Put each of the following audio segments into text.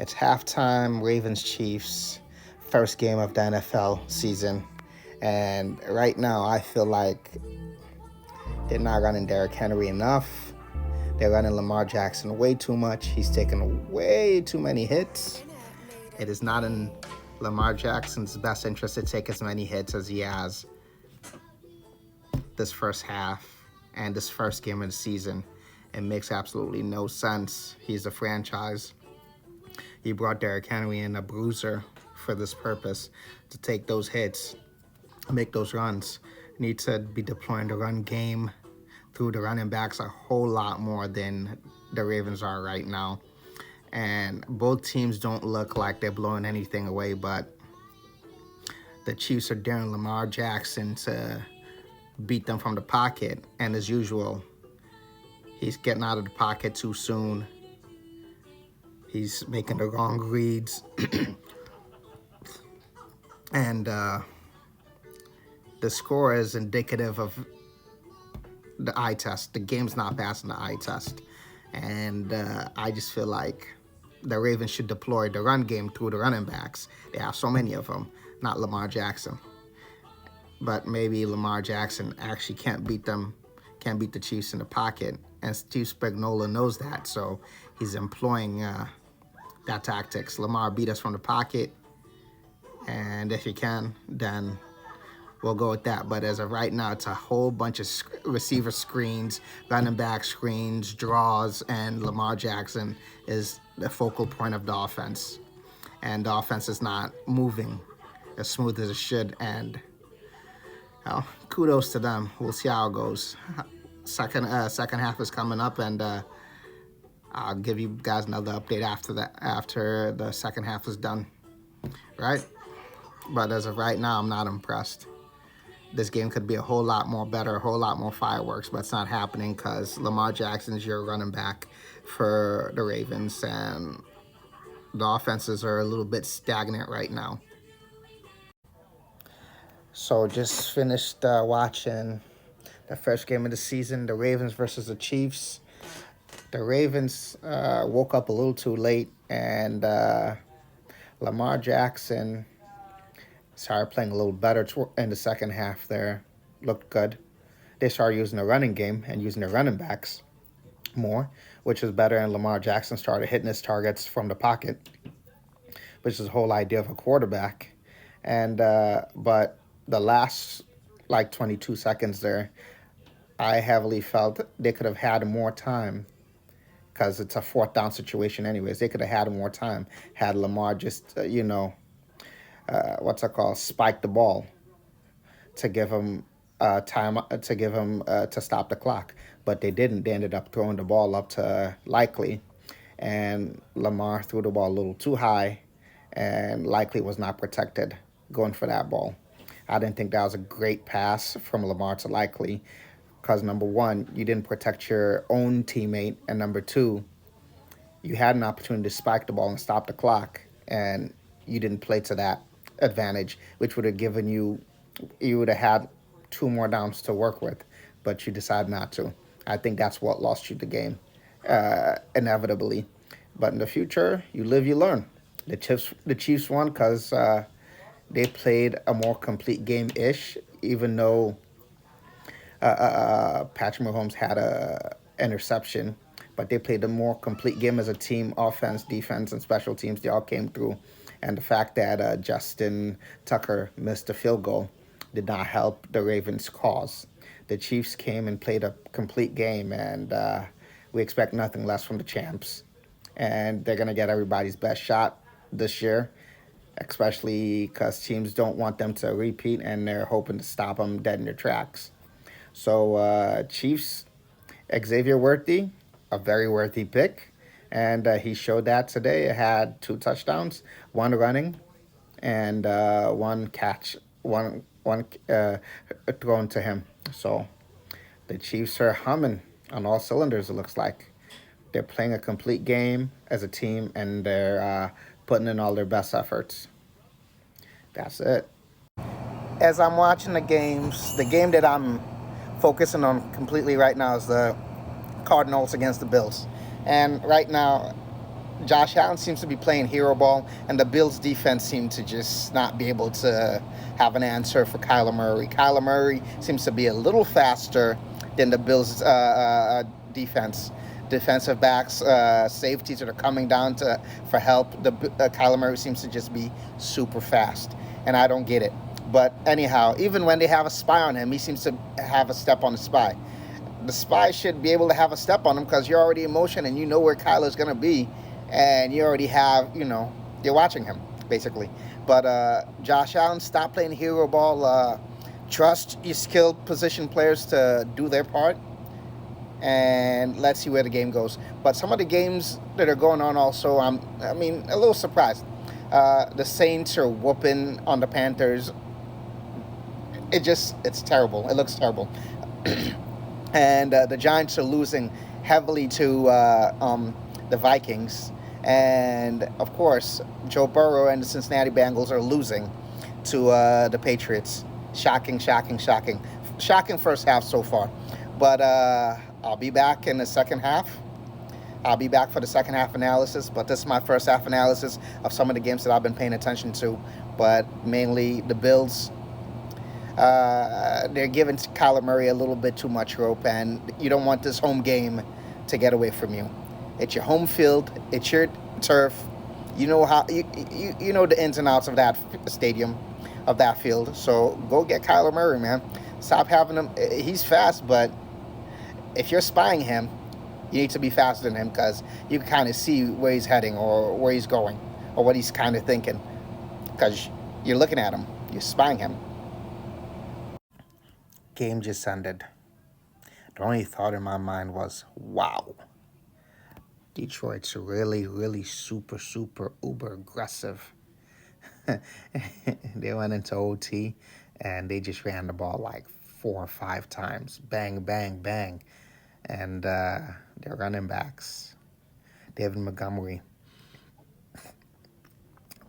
It's halftime, Ravens-Chiefs, first game of the NFL season. And right now, I feel like they're not running Derrick Henry enough. They're running Lamar Jackson way too much. He's taking way too many hits. It is not in Lamar Jackson's best interest to take as many hits as he has this first half and this first game of the season. It makes absolutely no sense. He's a franchise. He brought Derrick Henry in, a bruiser, for this purpose, to take those hits, make those runs. Need to be deploying the run game through the running backs a whole lot more than the Ravens are right now. And both teams don't look like they're blowing anything away, but the Chiefs are daring Lamar Jackson to beat them from the pocket. And as usual, he's getting out of the pocket too soon. He's making the wrong reads. And the score is indicative of the eye test. The game's not passing the eye test. And I just feel like the Ravens should deploy the run game through the running backs. They have so many of them, not Lamar Jackson. But maybe Lamar Jackson actually can't beat the Chiefs in the pocket. And Steve Spagnuolo knows that, so he's employing that tactics. Lamar, beat us from the pocket, and if you can, then we'll go with that. But as of right now, it's a whole bunch of receiver screens, running back screens, draws, and Lamar Jackson is the focal point of the offense. And the offense is not moving as smooth as it should. And well, kudos to them. We'll see how it goes. Second half is coming up, and I'll give you guys another update after the second half is done. Right? But as of right now, I'm not impressed. This game could be a whole lot more better, a whole lot more fireworks, but it's not happening because Lamar Jackson's your running back for the Ravens, and the offenses are a little bit stagnant right now. So just finished watching the first game of the season, the Ravens versus the Chiefs. The Ravens woke up a little too late, and Lamar Jackson started playing a little better in the second half there. Looked good. They started using the running game and using the running backs more, which was better, and Lamar Jackson started hitting his targets from the pocket, which is the whole idea of a quarterback. And but the last 22 seconds there, I heavily felt they could have had more time, because it's a fourth down situation anyways. They could have had more time had Lamar just spike the ball to give him time to stop the clock. But they didn't. They ended up throwing the ball up to Likely, and Lamar threw the ball a little too high, and Likely was not protected going for that ball. I didn't think that was a great pass from Lamar to Likely, because number one, you didn't protect your own teammate, and number two, you had an opportunity to spike the ball and stop the clock, and you didn't play to that advantage, which would have given you would have had 2 more downs to work with, but you decided not to. I think that's what lost you the game, inevitably. But in the future, you live, you learn. The Chiefs won because they played a more complete game-ish, even though Patrick Mahomes had a interception, but they played a more complete game as a team. Offense, defense, and special teams, they all came through. And the fact that Justin Tucker missed a field goal did not help the Ravens' cause. The Chiefs came and played a complete game, and we expect nothing less from the champs. And they're going to get everybody's best shot this year, especially because teams don't want them to repeat, and they're hoping to stop them dead in their tracks. So Chiefs, Xavier Worthy, a very worthy pick. And he showed that today. It had 2 touchdowns, 1 running, and 1 catch, one thrown to him. So the Chiefs are humming on all cylinders, it looks like. They're playing a complete game as a team, and they're putting in all their best efforts. That's it. As I'm watching the games, the game that I'm focusing on completely right now is the Cardinals against the Bills. And right now, Josh Allen seems to be playing hero ball, and the Bills defense seemed to just not be able to have an answer for Kyler Murray. Kyler Murray seems to be a little faster than the Bills defense. Defensive backs, safeties that are coming down for help. Kyler Murray seems to just be super fast, and I don't get it. But anyhow, even when they have a spy on him, he seems to have a step on the spy. The spy should be able to have a step on him because you're already in motion and you know where Kyler's going to be, and you already have, you're watching him, basically. But Josh Allen, stop playing hero ball. Trust your skilled position players to do their part, and let's see where the game goes. But some of the games that are going on also, a little surprised. The Saints are whooping on the Panthers. It's terrible. It looks terrible. And the Giants are losing heavily to the Vikings. And, of course, Joe Burrow and the Cincinnati Bengals are losing to the Patriots. Shocking first half so far. But I'll be back in the second half. I'll be back for the second half analysis, but this is my first half analysis of some of the games that I've been paying attention to. But mainly the Bills, they're giving Kyler Murray a little bit too much rope, and you don't want this home game to get away from you. It's your home field. It's your turf. You know how you know the ins and outs of that stadium, of that field. So go get Kyler Murray, man. Stop having him. He's fast, but if you're spying him, you need to be faster than him because you can kind of see where he's heading or where he's going or what he's kind of thinking because you're looking at him. You're spying him. Game just ended. The only thought in my mind was, wow. Detroit's really, really super, uber aggressive. They went into OT and they just ran the ball like 4 or 5 times. Bang, bang, bang. And their running backs, David Montgomery,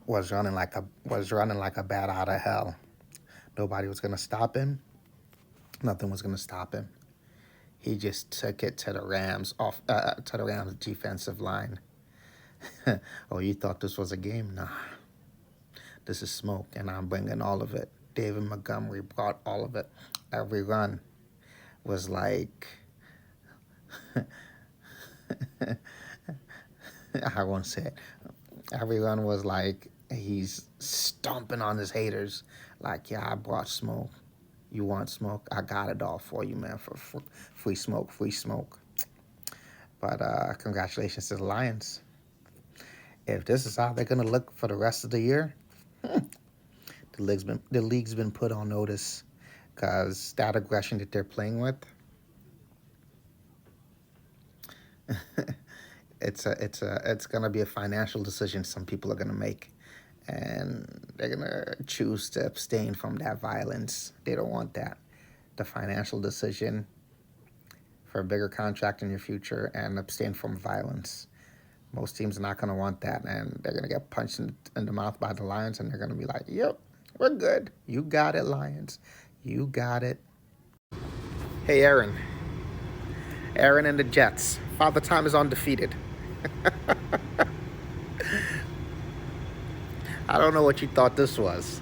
was running like a bat out of hell. Nobody was gonna stop him. Nothing was gonna stop him. He just took it to the Rams defensive line. Oh, you thought this was a game? Nah. This is smoke, and I'm bringing all of it. David Montgomery brought all of it. Every run was like, I won't say it. Every run was like he's stomping on his haters. Like, yeah, I brought smoke. You want smoke? I got it all for you, man, for free smoke. But congratulations to the Lions. If this is how they're going to look for the rest of the year, the league's been put on notice because that aggression that they're playing with, it's going to be a financial decision some people are going to make. And they're going to choose to abstain from that violence. They don't want that. The financial decision for a bigger contract in your future and abstain from violence. Most teams are not going to want that. And they're going to get punched in the mouth by the Lions. And they're going to be like, yep, we're good. You got it, Lions. You got it. Hey, Aaron. Aaron and the Jets. Father Time is undefeated. I don't know what you thought this was.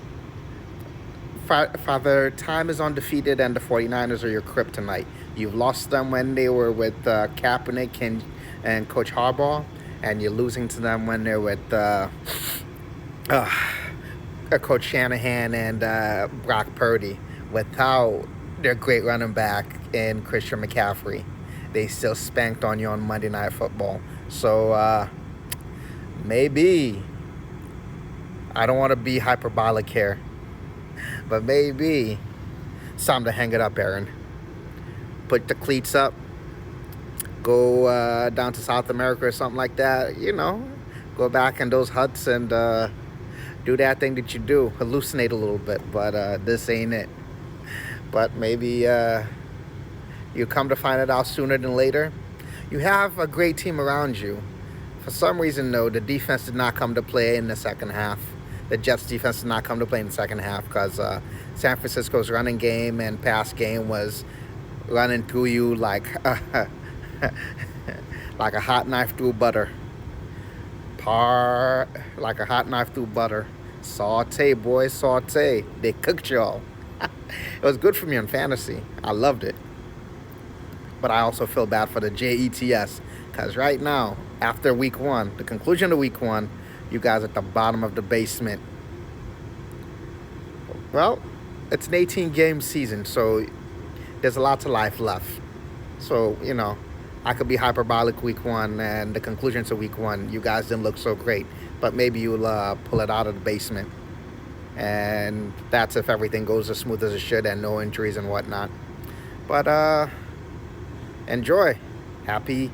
Father Time is undefeated, and the 49ers are your kryptonite. You've lost them when they were with Kaepernick and Coach Harbaugh, and you're losing to them when they're with Coach Shanahan and Brock Purdy. Without their great running back in Christian McCaffrey, they still spanked on you on Monday Night Football. So maybe, I don't want to be hyperbolic here, but maybe it's time to hang it up, Aaron. Put the cleats up, go down to South America or something like that, go back in those huts and do that thing that you do, hallucinate a little bit, but this ain't it. But maybe you come to find it out sooner than later. You have a great team around you. For some reason, though, the defense did not come to play in the second half. The Jets' defense did not come to play in the second half because San Francisco's running game and pass game was running through you like a hot knife through butter. Par like a hot knife through butter. Saute, boys, saute. They cooked y'all. It was good for me in fantasy. I loved it. But I also feel bad for the Jets because right now, after week one, the conclusion of week one, you guys at the bottom of the basement. Well, it's an 18-game season, so there's a lot of life left. So, I could be hyperbolic week one, and the conclusion to week one, you guys didn't look so great. But maybe you'll pull it out of the basement. And that's if everything goes as smooth as it should and no injuries and whatnot. But enjoy. Happy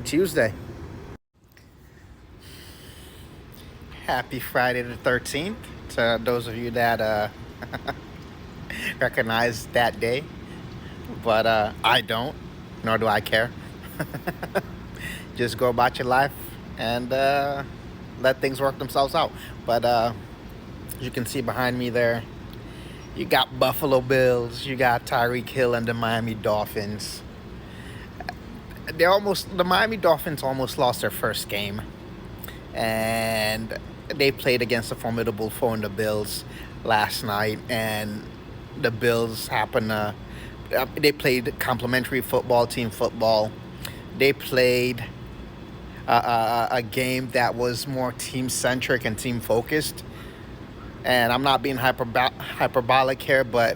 Tuesday. Happy Friday the 13th to those of you that recognize that day. But I don't, nor do I care. Just go about your life and let things work themselves out. But you can see behind me there, you got Buffalo Bills, you got Tyreek Hill and the Miami Dolphins. The Miami Dolphins almost lost their first game, and they played against a formidable foe in the Bills last night, and the Bills they played complimentary football, team football. They played a game that was more team-centric and team-focused. And I'm not being hyperbolic here, but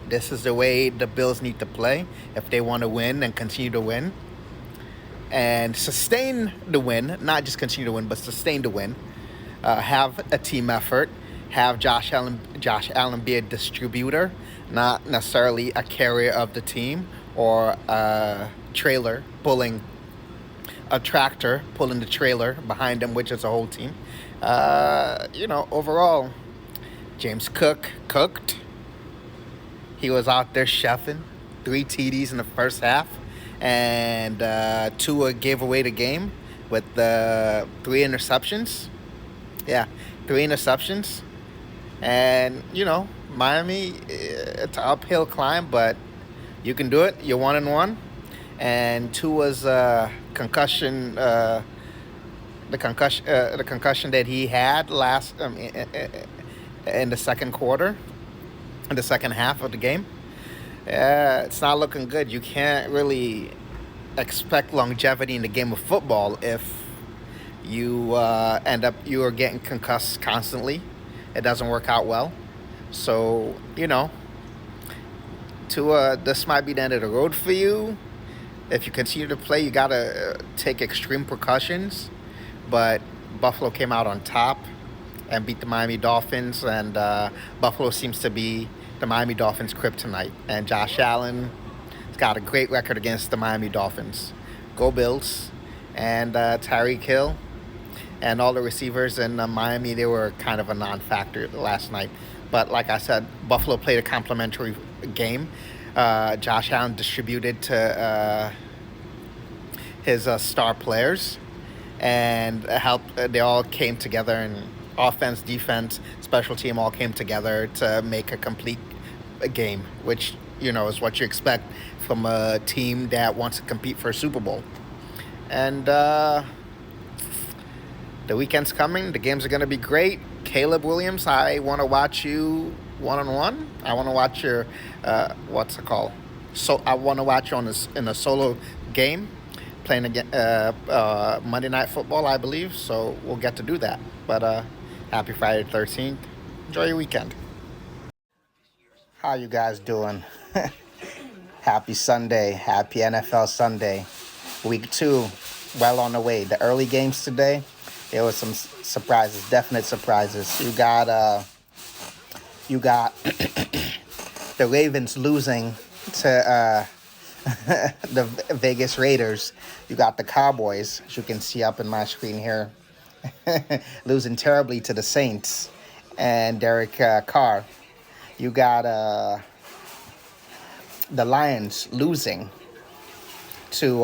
this is the way the Bills need to play if they want to win and continue to win. And sustain the win, not just continue to win, but sustain the win. Have a team effort. Have Josh Allen be a distributor, not necessarily a carrier of the team or a tractor pulling the trailer behind him, which is a whole team. Overall, James Cook cooked. He was out there chefing. 3 TDs in the first half. And Tua gave away the game with 3 interceptions. Yeah, 3 interceptions. And, Miami, it's an uphill climb, but you can do it. You're 1-1. And Tua's concussion, the concussion that he had in the second quarter, in the second half of the game, it's not looking good. You can't really expect longevity in the game of football if you you are getting concussed constantly. It doesn't work out well. So, this might be the end of the road for you. If you continue to play, you got to take extreme precautions. But Buffalo came out on top and beat the Miami Dolphins. And Buffalo seems to be the Miami Dolphins' kryptonite. And Josh Allen has got a great record against the Miami Dolphins. Go Bills. And Tyreek Hill and all the receivers in Miami, they were kind of a non-factor last night. But like I said, Buffalo played a complimentary game. Josh Allen distributed to his star players and they all came together, and offense, defense, special team all came together to make a complete game, which, is what you expect from a team that wants to compete for a Super Bowl. And the weekend's coming. The games are going to be great. Caleb Williams, I want to watch you 1-on-1. I want to watch your, what's it called? So I want to watch you in a solo game, playing again Monday Night Football, I believe. So we'll get to do that. But happy Friday the 13th. Enjoy your weekend. How you guys doing? Happy Sunday. Happy NFL Sunday. Week 2, well on the way. The early games today, there were some surprises, definite surprises. You got the Ravens losing to the Vegas Raiders. You got the Cowboys, as you can see up in my screen here, losing terribly to the Saints and Derek Carr. You got the Lions losing to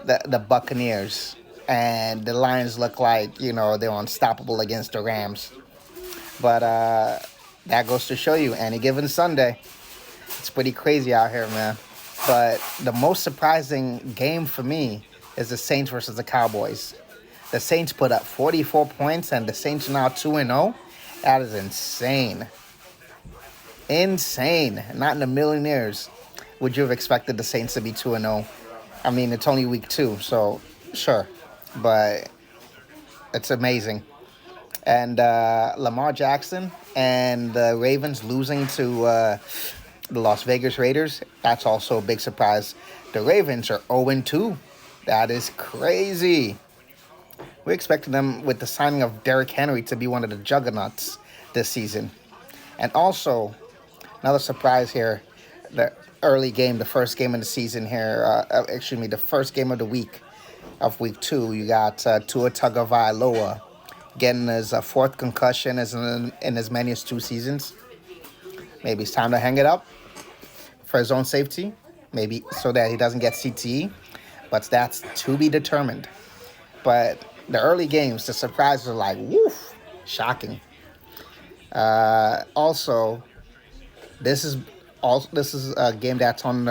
the Buccaneers. And the Lions look like, they're unstoppable against the Rams. But that goes to show you, any given Sunday, it's pretty crazy out here, man. But the most surprising game for me is the Saints versus the Cowboys. The Saints put up 44 points, and the Saints are now 2-0. That is insane. Insane. Not in a million years would you have expected the Saints to be 2-0. I mean, it's only week 2, so sure. But it's amazing. And Lamar Jackson and the Ravens losing to the Las Vegas Raiders, that's also a big surprise. The Ravens are 0-2. That is crazy. We expected them with the signing of Derrick Henry to be one of the juggernauts this season. And also, another surprise here, the early game, the first game of the season here, the first game of the week of week 2, you got Tua Tagovailoa getting his fourth concussion in as many as 2 seasons. Maybe it's time to hang it up for his own safety, maybe so that he doesn't get CTE, but that's to be determined. But the early games, the surprises are like, woof, shocking. Also, this is a game that's on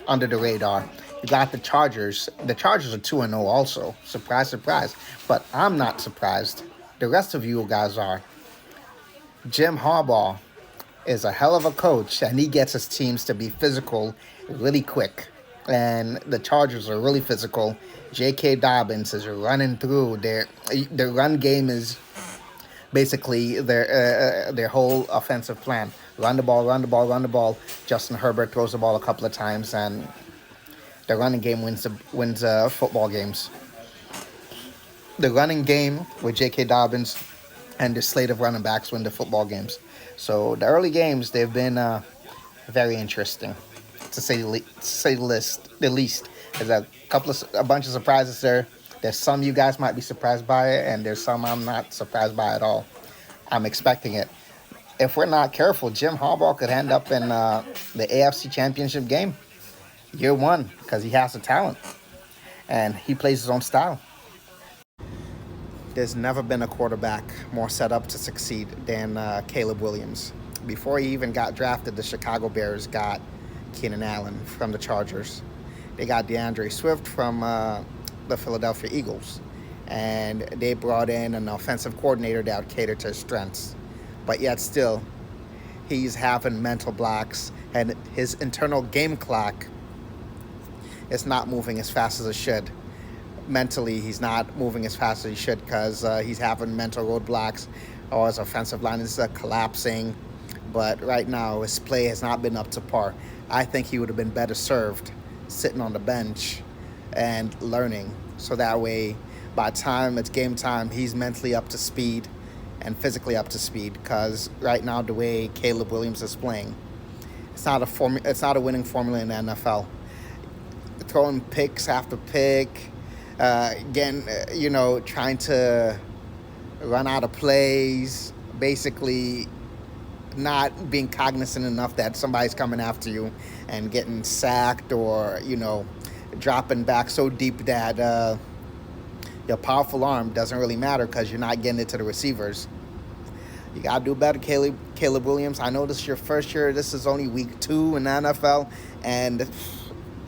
under the radar. You got the Chargers. The Chargers are 2-0 also. Surprise, surprise. But I'm not surprised. The rest of you guys are. Jim Harbaugh is a hell of a coach, and he gets his teams to be physical really quick. And the Chargers are really physical. J.K. Dobbins is running through. Their run game is basically their whole offensive plan. Run the ball, run the ball, run the ball. Justin Herbert throws the ball a couple of times, and the running game wins football games. The running game with J.K. Dobbins and the slate of running backs win the football games. So the early games, they've been very interesting, to say the least. There's a bunch of surprises there. There's some you guys might be surprised by it, and there's some I'm not surprised by at all. I'm expecting it. If we're not careful, Jim Harbaugh could end up in the AFC Championship game year 1 because he has the talent and he plays his own style. There's never been a quarterback more set up to succeed than Caleb Williams. Before he even got drafted, the Chicago Bears got Keenan Allen from the Chargers. They got DeAndre Swift from the Philadelphia Eagles. And they brought in an offensive coordinator that would cater to his strengths. But yet still, he's having mental blocks, and his internal game clock is not moving as fast as it should. Mentally, he's not moving as fast as he should because he's having mental roadblocks, or his offensive line is collapsing. But right now, his play has not been up to par. I think he would have been better served sitting on the bench and learning. So that way, by the time it's game time, he's mentally up to speed and physically up to speed. Because right now, the way Caleb Williams is playing, it's not a winning formula in the NFL. Throwing picks after pick, trying to run out of plays, basically not being cognizant enough that somebody's coming after you and getting sacked, or, dropping back so deep that your powerful arm doesn't really matter because you're not getting it to the receivers. You got to do better, Caleb Williams. I know this is your first year. This is only week 2 in the NFL, and,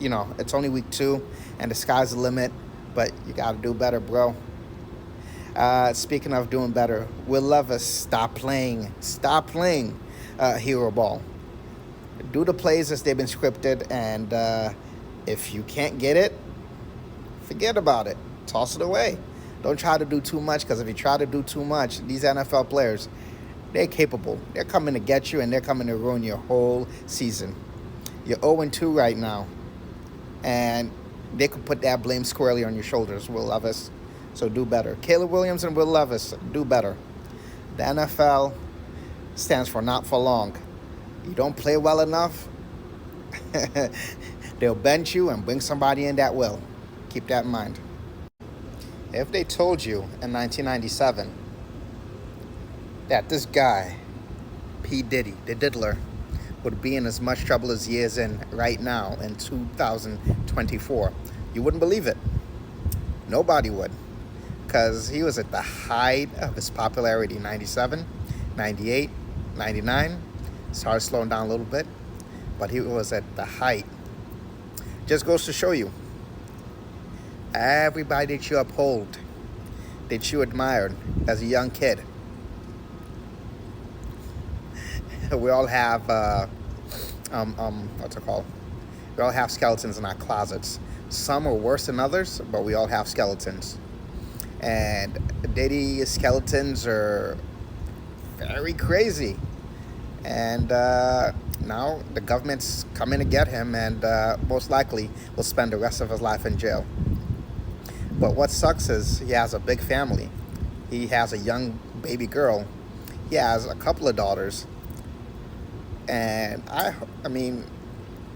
it's only week 2, and the sky's the limit, but you got to do better, bro. Speaking of doing better, Will Levis, stop playing hero ball. Do the plays as they've been scripted, and if you can't get it, forget about it. Toss it away. Don't try to do too much, because if you try to do too much, these NFL players, they're capable. They're coming to get you, and they're coming to ruin your whole season. You're 0-2 right now, and they could put that blame squarely on your shoulders, Will Levis. So do better. Caleb Williams and Will Levis, do better. The NFL stands for not for long. You don't play well enough, they'll bench you and bring somebody in that will. Keep that in mind. If they told you in 1997 that this guy, P. Diddy, the diddler, would be in as much trouble as he is in right now in 2024, you wouldn't believe it. Nobody would. Because he was at the height of his popularity, 97, 98, 99. Started slowing down a little bit, but he was at the height. Just goes to show you, everybody that you uphold that you admired as a young kid? We all have, what's it called? We all have skeletons in our closets. Some are worse than others, but we all have skeletons. And Diddy's skeletons are very crazy. And now the government's coming to get him, and most likely will spend the rest of his life in jail. But what sucks is he has a big family. He has a young baby girl. He has a couple of daughters. And I mean,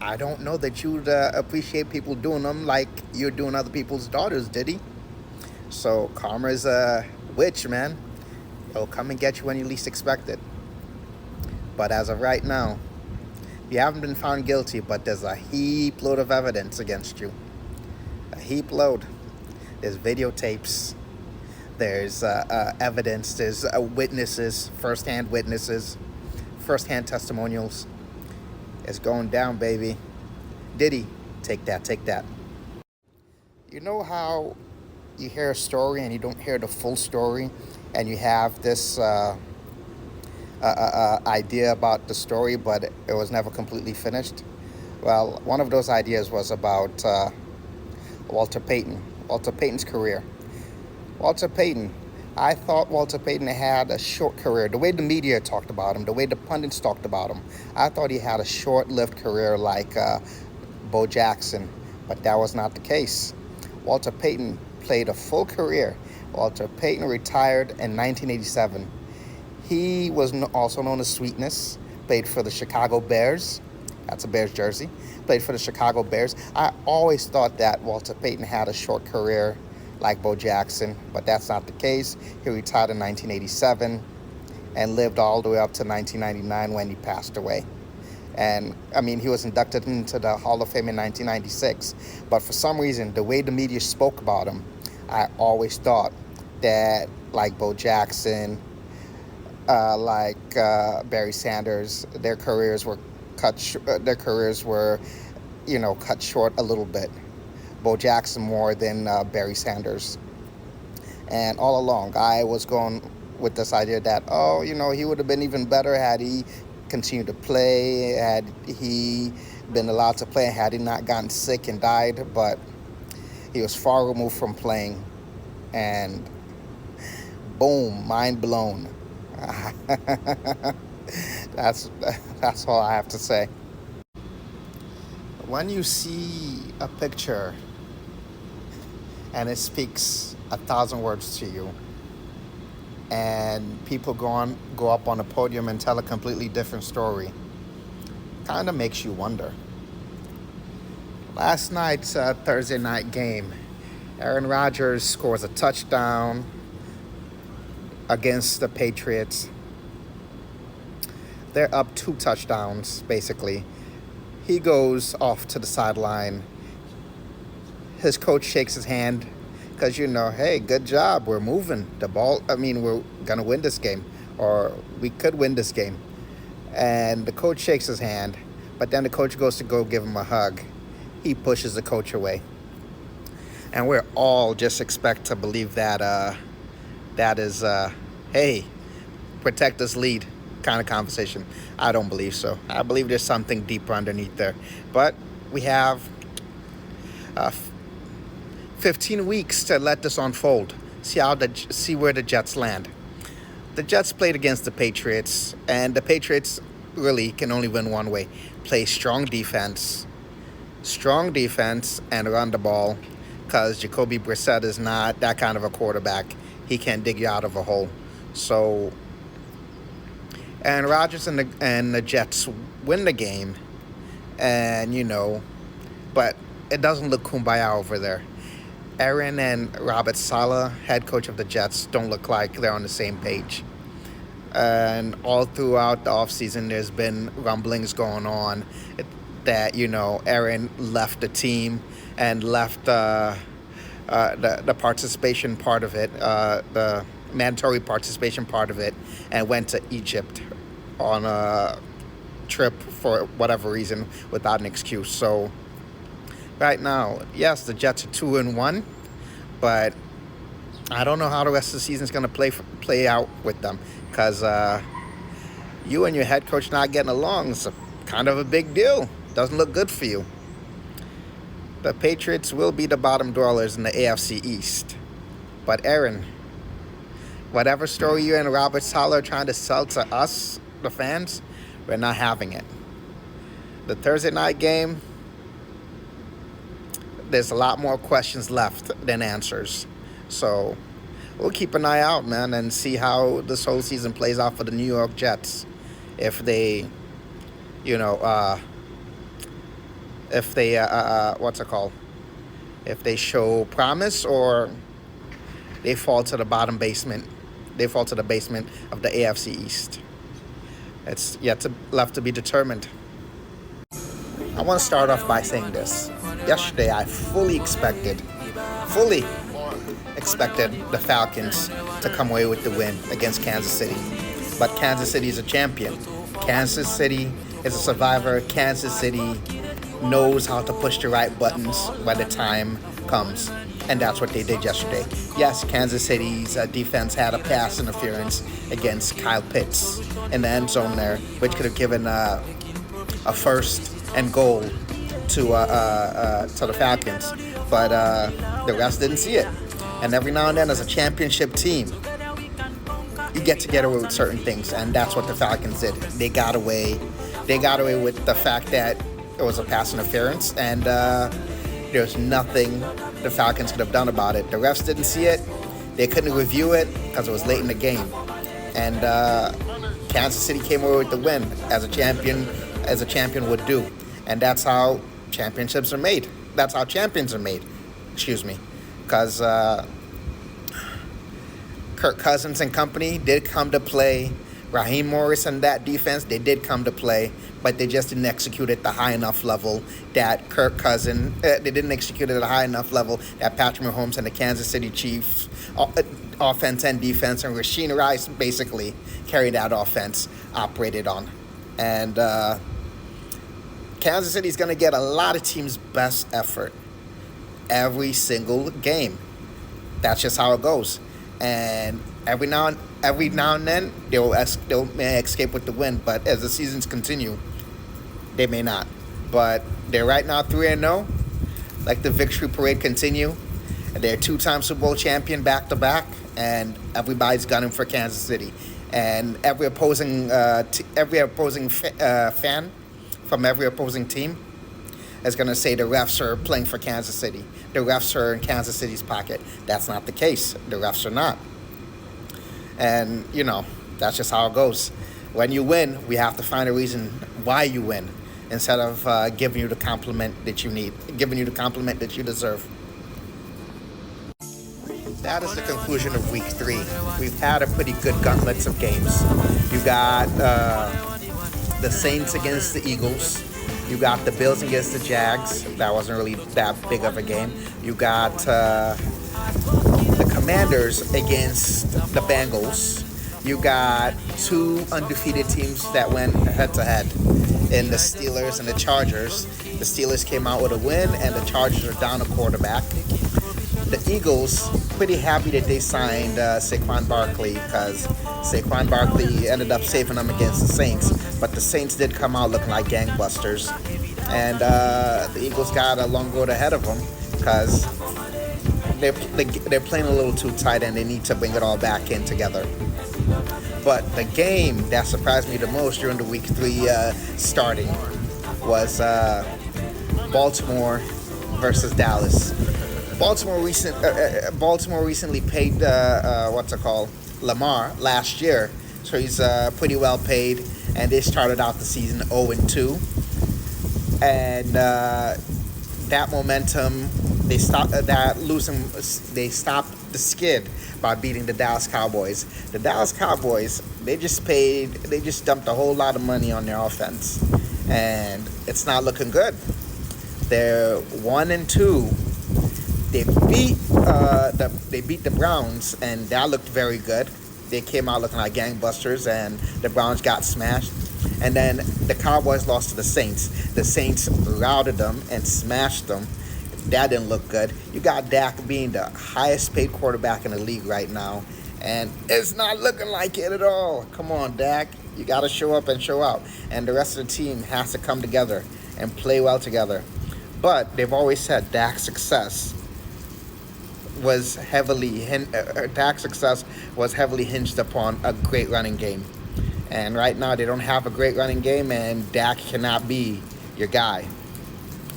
I don't know that you'd appreciate people doing them like you're doing other people's daughters, Diddy. So karma is a witch, man. It'll come and get you when you least expect it. But as of right now, you haven't been found guilty, but there's a heap load of evidence against you. A heap load. There's videotapes. There's evidence. There's witnesses, first-hand witnesses, first-hand testimonials. It's going down, baby. Diddy, take that, take that. You know how you hear a story and you don't hear the full story, and you have this idea about the story, but it was never completely finished? Well, one of those ideas was about Walter Payton's career. Walter Payton, I thought Walter Payton had a short career. The way the media talked about him, the way the pundits talked about him, I thought he had a short-lived career like Bo Jackson, but that was not the case. Walter Payton played a full career. Walter Payton retired in 1987. He was also known as Sweetness, played for the Chicago Bears. That's a Bears jersey. Played for the Chicago Bears. I always thought that Walter Payton had a short career like Bo Jackson, but that's not the case. He retired in 1987 and lived all the way up to 1999 when he passed away. And I mean, he was inducted into the Hall of Fame in 1996. But for some reason, the way the media spoke about him, I always thought that, like Bo Jackson, like Barry Sanders, their careers were cut short a little bit. Bo Jackson more than Barry Sanders. And all along, I was going with this idea that, he would have been even better had he continued to play, had he been allowed to play, had he not gotten sick and died. But he was far removed from playing, and boom, mind blown. That's all I have to say. When you see a picture and it speaks 1,000 words to you, and people go up on a podium and tell a completely different story, kind of makes you wonder. Last night's Thursday night game, Aaron Rodgers scores a touchdown against the Patriots. They're up 2 touchdowns, basically. He goes off to the sideline. His coach shakes his hand because, hey, good job. We're moving the ball. We're going to win this game, or we could win this game. And the coach shakes his hand, but then the coach goes to go give him a hug. He pushes the coach away. And we're all just expect to believe that that is, hey, protect this lead kind of conversation. I don't believe so. I believe there's something deeper underneath there. But we have 15 weeks to let this unfold. See where the Jets land. The Jets played against the Patriots, and the Patriots really can only win one way: play strong defense, and run the ball. Because Jacoby Brissett is not that kind of a quarterback. He can't dig you out of a hole. So, and Rodgers and the Jets win the game, and but it doesn't look kumbaya over there. Aaron and Robert Saleh, head coach of the Jets, don't look like they're on the same page. And all throughout the offseason, there's been rumblings going on that, Aaron left the team and left the participation part of it, the mandatory participation part of it, and went to Egypt on a trip for whatever reason without an excuse. So right now, yes, the Jets are 2-1, but I don't know how the rest of the season is going to play out with them, because you and your head coach not getting along is kind of a big deal. Doesn't look good for you. The Patriots will be the bottom dwellers in the AFC East. But Aaron, whatever story you and Robert Saleh are trying to sell to us, the fans, we're not having it. The Thursday night game, there's a lot more questions left than answers. So we'll keep an eye out, man, and see how this whole season plays out for the New York Jets. If they, what's it called? If they show promise, or they fall to the basement of the AFC East. It's left to be determined. I want to start off by saying this. Yesterday, I fully expected the Falcons to come away with the win against Kansas City. But Kansas City is a champion. Kansas City is a survivor. Kansas City knows how to push the right buttons when the time comes. And that's what they did yesterday. Yes, Kansas City's defense had a pass interference against Kyle Pitts in the end zone there, which could have given a first and goal to the Falcons. But the refs didn't see it. And every now and then, as a championship team, you get together with certain things, and that's what the Falcons did. They got away with the fact that it was a pass interference, and there's nothing the Falcons could have done about it. The refs didn't see it. They couldn't review it because it was late in the game. And Kansas City came away with the win, as a champion would do. And that's how championships are made. That's how champions are made. Because Kirk Cousins and company did come to play. Raheem Morris and that defense, they did come to play, but they just didn't execute at the high enough level that they didn't execute at a high enough level that Patrick Mahomes and the Kansas City Chiefs offense and defense, and Rasheen Rice basically carried that offense, operated on. And Kansas City is going to get a lot of teams' best effort every single game. That's just how it goes. And every now and then they may escape with the win, but as the seasons continue, they may not. But they're right now 3-0. Like the victory parade continue. And they're two-time Super Bowl champion back-to-back, and everybody's gunning for Kansas City. And every opposing fan from every opposing team is going to say the refs are playing for Kansas City. The refs are in Kansas City's pocket. That's not the case. The refs are not. And, that's just how it goes. When you win, we have to find a reason why you win, instead of giving you the compliment that you need, giving you the compliment that you deserve. That is the conclusion of Week 3. We've had a pretty good gauntlets of games. You got the Saints against the Eagles. You got the Bills against the Jags. That wasn't really that big of a game. You got the Commanders against the Bengals. You got two undefeated teams that went head-to-head in the Steelers and the Chargers. The Steelers came out with a win, and the Chargers are down a quarterback. The Eagles, pretty happy that they signed Saquon Barkley, because Saquon Barkley ended up saving them against the Saints. But the Saints did come out looking like gangbusters. And the Eagles got a long road ahead of them, because they're playing a little too tight, and they need to bring it all back in together. But the game that surprised me the most during the Week 3 starting was Baltimore versus Dallas. Baltimore recently paid Lamar last year, so he's pretty well paid, and they started out the season 0-2, and that momentum they stopped the skid by beating the Dallas Cowboys. The Dallas Cowboys, they just dumped a whole lot of money on their offense, and it's not looking good. They're 1-2. They beat the Browns, and that looked very good. They came out looking like gangbusters, and the Browns got smashed. And then the Cowboys lost to the Saints. The Saints routed them and smashed them. That didn't look good. You got Dak being the highest paid quarterback in the league right now, and it's not looking like it at all. Come on, Dak. You got to show up and show out. And the rest of the team has to come together and play well together. But they've always said Dak's success was Dak's success was heavily hinged upon a great running game. And right now they don't have a great running game, and Dak cannot be your guy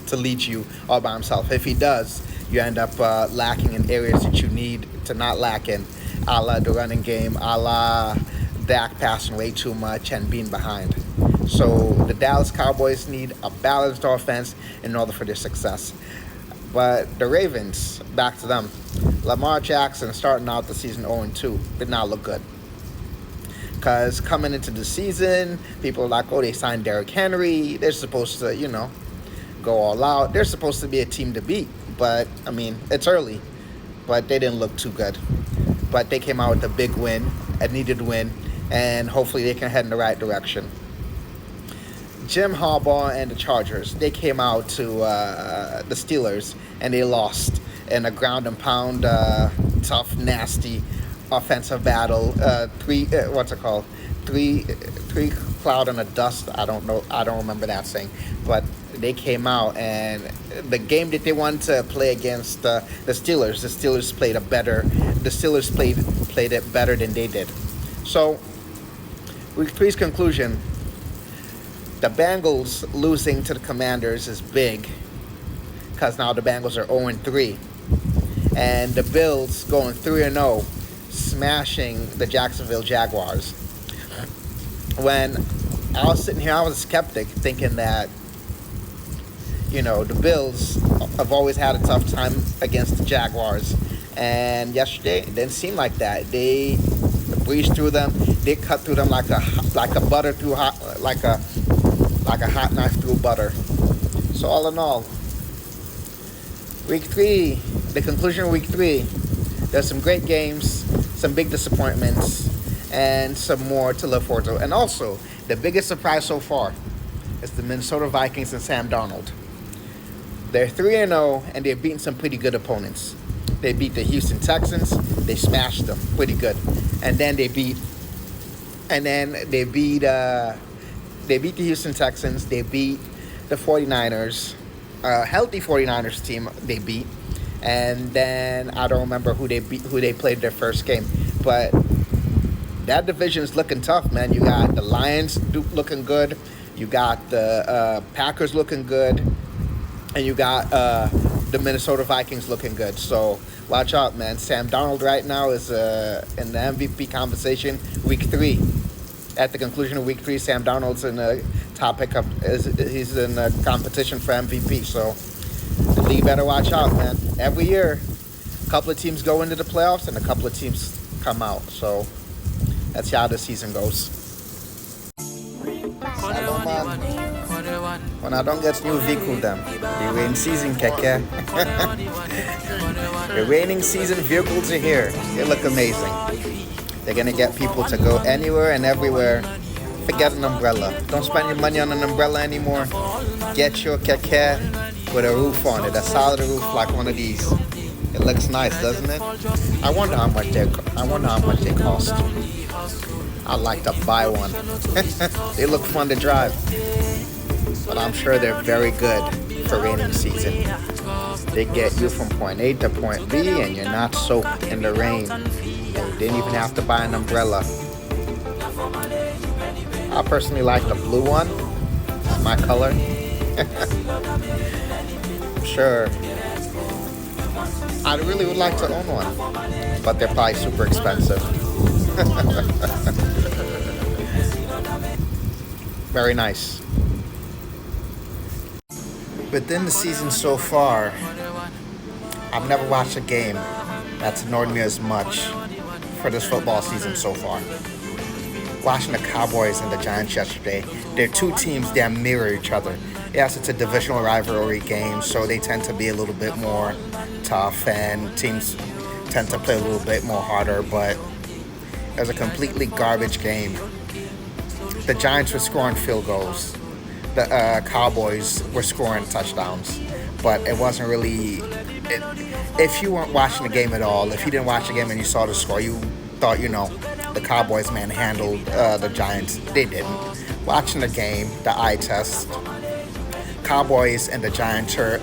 to lead you all by himself. If he does, you end up lacking in areas that you need to not lack in, a la the running game, a la Dak passing way too much and being behind. So the Dallas Cowboys need a balanced offense in order for their success. But the Ravens, back to them. Lamar Jackson starting out the season 0-2 did not look good. Because coming into the season, people are like, oh, they signed Derrick Henry. They're supposed to, go all out. They're supposed to be a team to beat. But, I mean, it's early. But they didn't look too good. But they came out with a big win, a needed win, and hopefully they can head in the right direction. Jim Harbaugh and the Chargers, they came out to the Steelers, and they lost in a ground and pound, tough, nasty offensive battle. Three cloud and a dust. I don't know. I don't remember that saying. But they came out, and the game that they wanted to play against the Steelers played it better. The Steelers played it better than they did. So, week 3's conclusion: the Bengals losing to the Commanders is big, because now the Bengals are 0-3, and the Bills going 3-0, smashing the Jacksonville Jaguars. When I was sitting here, I was a skeptic, thinking that, the Bills have always had a tough time against the Jaguars, and yesterday it didn't seem like that. They breezed through them. They cut through them like a hot knife through butter. So all in all, week 3, the conclusion of week 3, there's some great games, some big disappointments, and some more to look forward to. And also, the biggest surprise so far is the Minnesota Vikings and Sam Darnold. They're 3-0, and they've beaten some pretty good opponents. They beat the Houston Texans. They smashed them pretty good. And then they beat the Houston Texans. They beat the 49ers, a healthy 49ers team they beat. And then I don't remember who they played their first game. But that division is looking tough, man. You got the Lions looking good. You got the Packers looking good. And you got the Minnesota Vikings looking good. So watch out, man. Sam Darnold right now is in the MVP conversation. Week 3. At the conclusion of week 3, Sam Darnold's in the he's in a competition for MVP. So the league better watch out, man. Every year, a couple of teams go into the playoffs and a couple of teams come out. So that's how the season goes. When I don't get new vehicle them, the rain season keke. The raining season vehicles are here. They look amazing. They're gonna get people to go anywhere and everywhere. Forget an umbrella. Don't spend your money on an umbrella anymore. Get your keke with a roof on it, a solid roof like one of these. It looks nice, doesn't it? I wonder how much they cost. I'd like to buy one. They look fun to drive. But I'm sure they're very good for raining season. They get you from point A to point B, and you're not soaked in the rain. And you didn't even have to buy an umbrella. I personally like the blue one. It's my color. I'm sure I really would like to own one, but they're probably super expensive. Very nice. Within the season so far, I've never watched a game that's annoyed me as much for this football season so far. Watching the Cowboys and the Giants yesterday, they're two teams that mirror each other. Yes, it's a divisional rivalry game, so they tend to be a little bit more tough, and teams tend to play a little bit more harder, but it was a completely garbage game. The Giants were scoring field goals. The Cowboys were scoring touchdowns. but it wasn't really. If you weren't watching the game at all, if you didn't watch the game and you saw the score, you thought, the Cowboys manhandled the Giants. They didn't. Watching the game, the eye test, Cowboys and the Giants are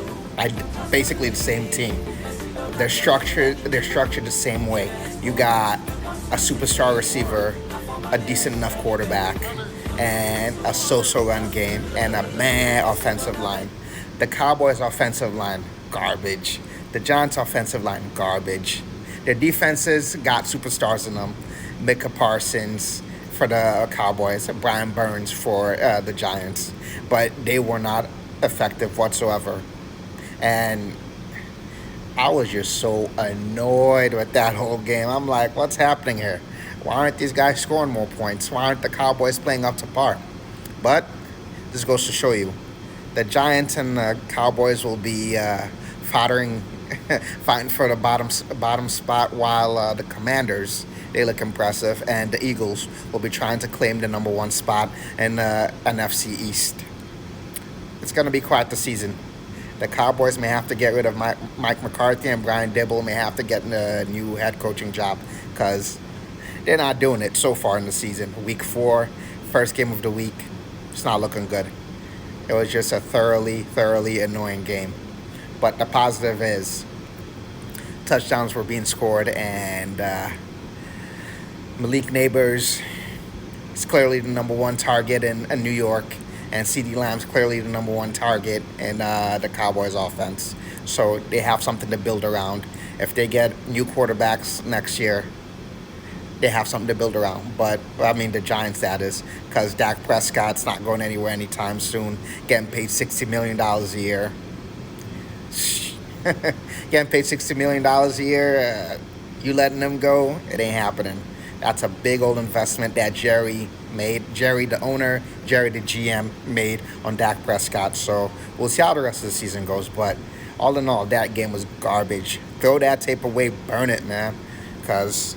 basically the same team. They're structured the same way. You got a superstar receiver, a decent enough quarterback, and a so-so run game, and a man offensive line. The Cowboys' offensive line, garbage. The Giants' offensive line, garbage. Their defenses got superstars in them. Micah Parsons for the Cowboys, Brian Burns for the Giants, but they were not effective whatsoever. And I was just so annoyed with that whole game. I'm like, what's happening here? Why aren't these guys scoring more points? Why aren't the Cowboys playing up to par? But this goes to show you, the Giants and the Cowboys will be foddering, fighting for the bottom spot, while the Commanders, they look impressive, and the Eagles will be trying to claim the number one spot in the NFC East. It's going to be quite the season. The Cowboys may have to get rid of Mike McCarthy, and Brian Dibble may have to get a new head coaching job, because they're not doing it so far in the season. Week 4, first game of the week, it's not looking good. It was just a thoroughly annoying game. But the positive is touchdowns were being scored, and Malik Neighbors is clearly the number one target in New York, and CeeDee Lamb's clearly the number one target in the Cowboys offense. So they have something to build around. If they get new quarterbacks next year, they have something to build around. But, I mean, the Giants, that is, because Dak Prescott's not going anywhere anytime soon, getting paid $60 million a year. Getting paid $60 million a year, you letting them go, it ain't happening. That's a big old investment that Jerry made. Jerry, the owner, Jerry, the GM, made on Dak Prescott. So we'll see how the rest of the season goes. But all in all, that game was garbage. Throw that tape away, burn it, man. Because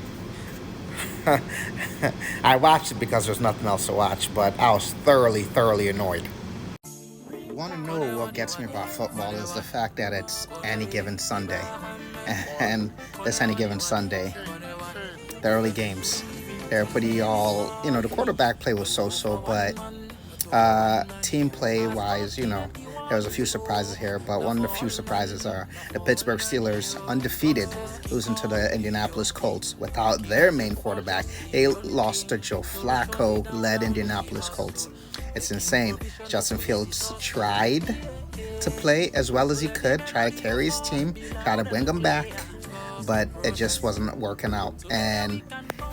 I watched it because there's nothing else to watch. But I was thoroughly annoyed. You want to know what gets me about football is the fact that it's any given Sunday. And this any given Sunday, the early games, they're pretty all, the quarterback play was so-so, but team play-wise, there was a few surprises here, but one of the few surprises are the Pittsburgh Steelers, undefeated, losing to the Indianapolis Colts without their main quarterback. They lost to Joe Flacco-led Indianapolis Colts. It's insane. Justin Fields tried to play as well as he could, try to carry his team, try to bring them back, but it just wasn't working out. And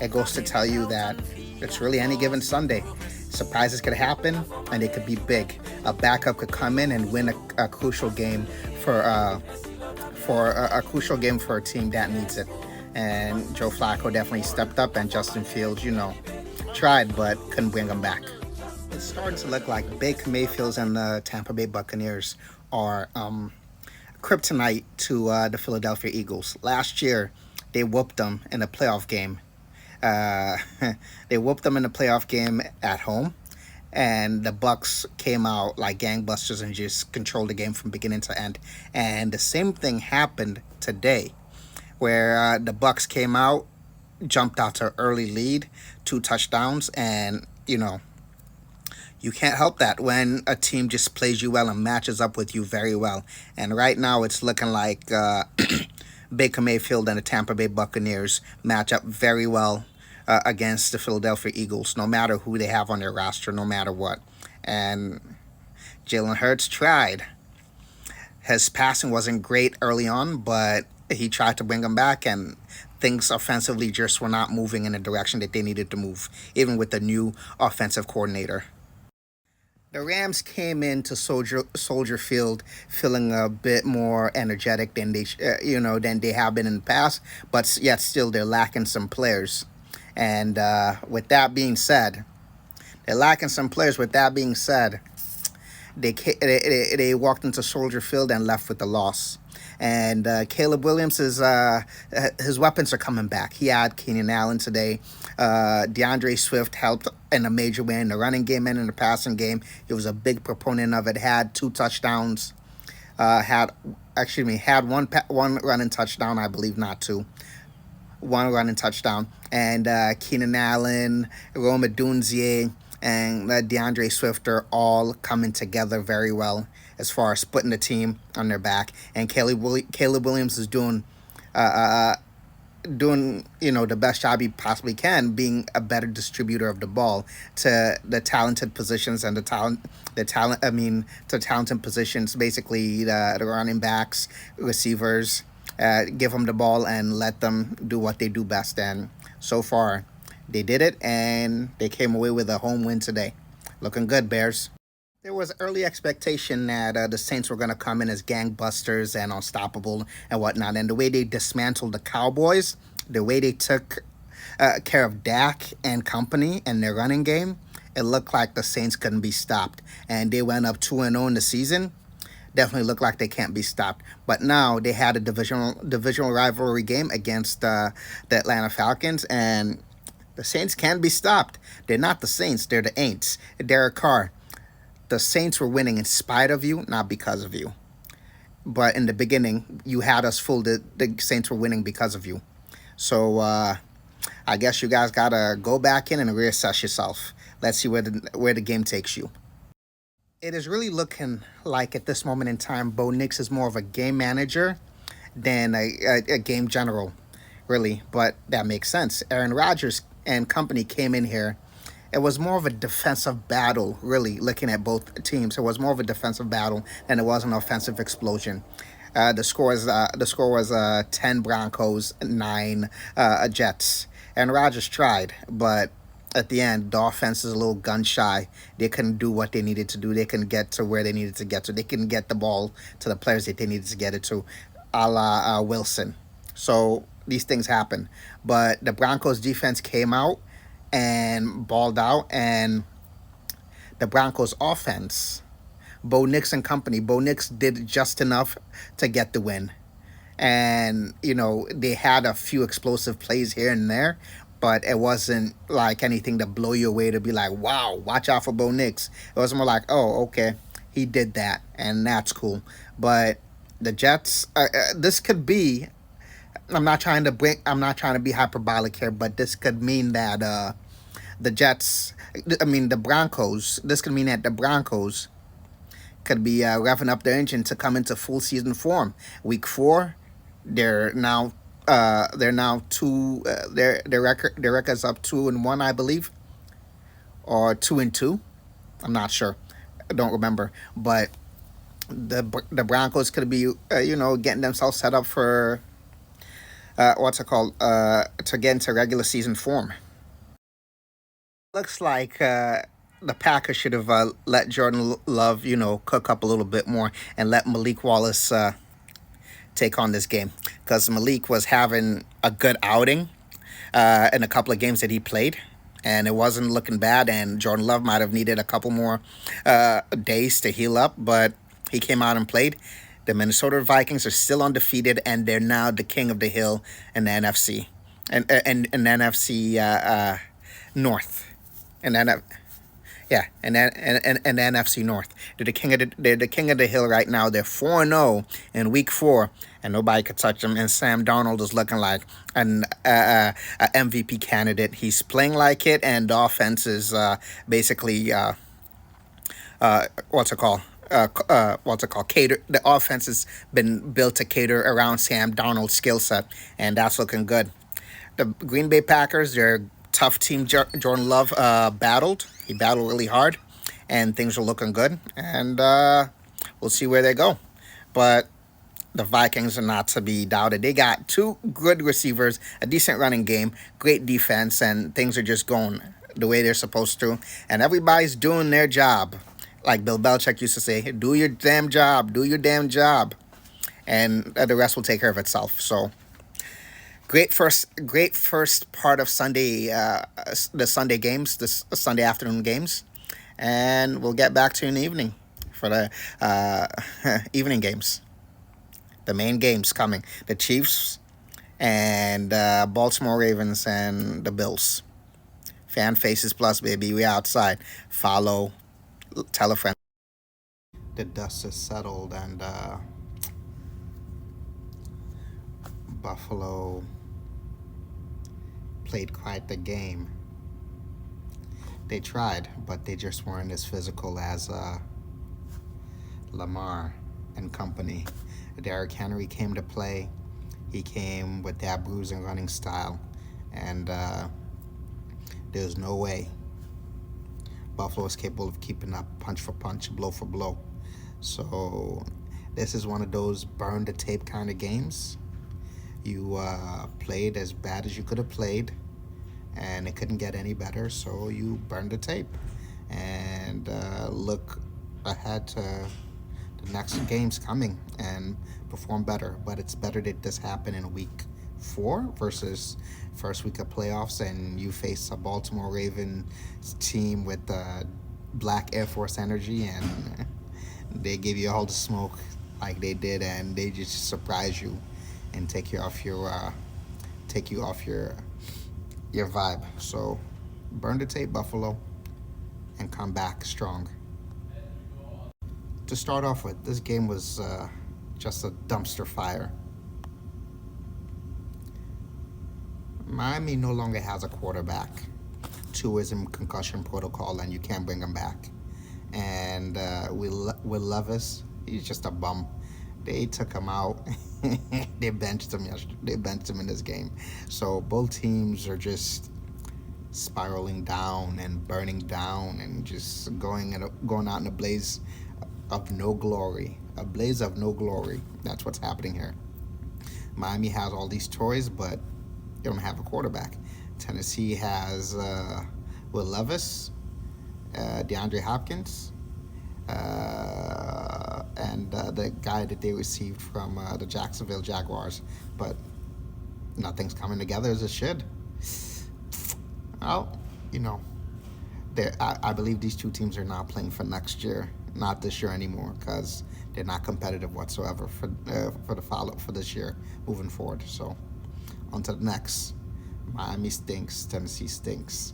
it goes to tell you that it's really any given Sunday. Surprises could happen, and they could be big. A backup could come in and win a crucial game for a crucial game for a team that needs it. And Joe Flacco definitely stepped up, and Justin Fields, tried but couldn't bring them back. It's starting to look like Baker Mayfield's and the Tampa Bay Buccaneers are kryptonite to the Philadelphia Eagles. Last year, they whooped them in a playoff game. They whooped them in a playoff game at home, and the Bucs came out like gangbusters and just controlled the game from beginning to end. And the same thing happened today, where the Bucs came out, jumped out to an early lead, 2 touchdowns, and you can't help that when a team just plays you well and matches up with you very well. And right now it's looking like Baker Mayfield and the Tampa Bay Buccaneers match up very well against the Philadelphia Eagles, no matter who they have on their roster, no matter what. And Jalen Hurts tried. His passing wasn't great early on, but he tried to bring them back, and things offensively just were not moving in the direction that they needed to move, even with the new offensive coordinator. The Rams came into Soldier Field feeling a bit more energetic than than they have been in the past, but yet still they're lacking some players. And with that being said, they walked into Soldier Field and left with a loss. And Caleb Williams his weapons are coming back. He had Keenan Allen today. DeAndre Swift helped in a major way in the running game and in the passing game. He was a big proponent of it. Had 2 touchdowns. had had one running touchdown, I believe, not two. One running touchdown, and Keenan Allen, Roma Dunzier, and DeAndre Swift are all coming together very well as far as putting the team on their back. And Caleb Williams is doing the best job he possibly can, being a better distributor of the ball to the talented positions and the talent I mean to talented positions, basically the running backs, receivers. Give them the ball and let them do what they do best, and so far they did it, and they came away with a home win today. Looking good, Bears. There was early expectation that the Saints were going to come in as gangbusters and unstoppable and whatnot. And the way they dismantled the Cowboys, the way they took care of Dak and company and their running game, it looked like the Saints couldn't be stopped. And they went up 2-0 in the season. Definitely look like they can't be stopped. But now they had a divisional rivalry game against the Atlanta Falcons, and the Saints can be stopped. They're not the Saints, they're the Aints. Derek Carr, the Saints were winning in spite of you, not because of you. But in the beginning, you had us fooled. The Saints were winning because of you. So I guess you guys gotta go back in and reassess yourself. Let's see where the game takes you. It is really looking like at this moment in time, Bo Nix is more of a game manager than a game general, really. But that makes sense. Aaron Rodgers and company came in here. It was more of a defensive battle, really, looking at both teams. It was more of a defensive battle than it was an offensive explosion. The score was 10 Broncos, 9 Jets. And Rodgers tried, but at the end, the offense is a little gun shy. They couldn't do what they needed to do. They couldn't get to where they needed to get to. They couldn't get the ball to the players that they needed to get it to, a la Wilson. So these things happen. But the Broncos defense came out and balled out, and the Broncos offense, Bo Nix and company, Bo Nix did just enough to get the win. And, they had a few explosive plays here and there, but it wasn't like anything to blow you away to be like, wow, watch out for Bo Nix. It was more like, oh, okay, he did that, and that's cool. But the Jets, this could be. I'm not trying to be hyperbolic here, but this could mean that the Jets, the Broncos. This could mean that the Broncos could be revving up their engine to come into full season form. Week 4, they're now two. Their record's up 2-1, I believe, or 2-2. I'm not sure. I don't remember, but the Broncos could be getting themselves set up for what's it called to get into regular season form. Looks like the Packers should have let Jordan Love, cook up a little bit more and let Malik Wallace take on this game, because Malik was having a good outing in a couple of games that he played, and it wasn't looking bad. And Jordan Love might have needed a couple more days to heal up, but he came out and played. The Minnesota Vikings are still undefeated, and they're now the king of the hill in the NFC and NFC North, and then yeah, and the NFC North. They're the king of the hill right now. They're 4-0 in Week 4, and nobody could touch them. And Sam Darnold is looking like an MVP candidate. He's playing like it, and the offense is basically what's it called? Cater. The offense has been built to cater around Sam Darnold's skill set, and that's looking good. The Green Bay Packers, they're a tough team. Jordan Love battled. He battled really hard, and things are looking good. And we'll see where they go. But the Vikings are not to be doubted. They got 2 good receivers, a decent running game, great defense, and things are just going the way they're supposed to. And everybody's doing their job. Like Bill Belichick used to say, do your damn job, do your damn job. And the rest will take care of itself. So great first part of Sunday, the Sunday games, the Sunday afternoon games. And we'll get back to you in the evening for the evening games. The main games coming. The Chiefs and Baltimore Ravens and the Bills. Fan Faces Plus, baby. We outside. Follow. Tell a friend. the dust has settled, and Buffalo played quite the game. They tried, but they just weren't as physical as Lamar and company. Derrick Henry came to play. He came with that bruising running style, and there's no way Buffalo is capable of keeping up punch for punch, blow for blow. So this is one of those burn the tape kind of games. You played as bad as you could have played, and it couldn't get any better, so you burned the tape and look ahead to the next games coming and perform better. But it's better that this happened in week 4 versus first week of playoffs, and you face a Baltimore Ravens team with black Air Force energy, and they give you all the smoke like they did, and they just surprise you and take you off your vibe. So burn the tape, Buffalo, and come back strong. To start off with, this game was just a dumpster fire. Miami no longer has a quarterback. Tua is in concussion protocol, and you can't bring him back. And Will Levis, he's just a bum. They took him out. They benched him yesterday. They benched him in this game. So both teams are just spiraling down and burning down and just going out in a blaze of no glory. A blaze of no glory. That's what's happening here. Miami has all these toys, but they don't have a quarterback. Tennessee has Will Levis, DeAndre Hopkins, and the guy that they received from the Jacksonville Jaguars, but nothing's coming together as it should. Well, I believe these two teams are not playing for next year, not this year anymore, because they're not competitive whatsoever for this year moving forward. So on to the next. Miami stinks. Tennessee stinks.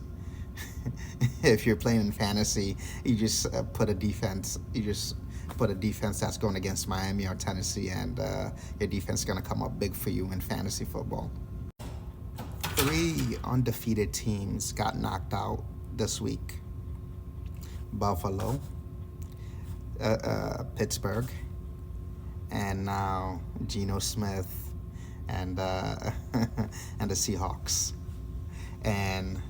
If you're playing in fantasy, you just put a defense. You just put a defense that's going against Miami or Tennessee, and your defense is going to come up big for you in fantasy football. 3 undefeated teams got knocked out this week. Buffalo, Pittsburgh, and now Geno Smith and and the Seahawks. And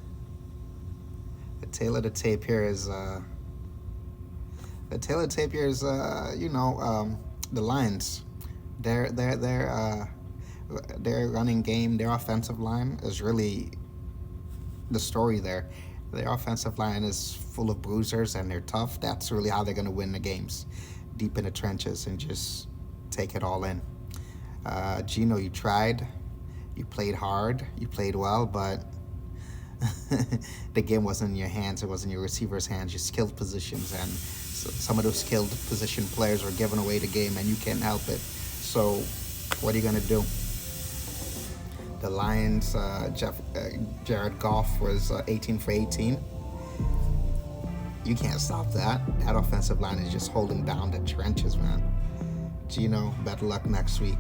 the tail of the tape here is the Lions. Their running game, their offensive line is really the story there. Their offensive line is full of bruisers, and they're tough. That's really how they're going to win the games, deep in the trenches and just take it all in. Geno, you tried, you played hard, you played well, but the game wasn't in your hands. It was in your receivers' hands, your skilled positions, and some of those skilled position players were giving away the game, and you can't help it. So what are you going to do? The Lions, Jared Goff was 18 for 18. You can't stop that. That offensive line is just holding down the trenches, man. Geno, better luck next week.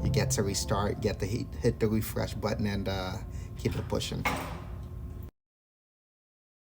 You get to restart, get to hit the refresh button, and keep it pushing.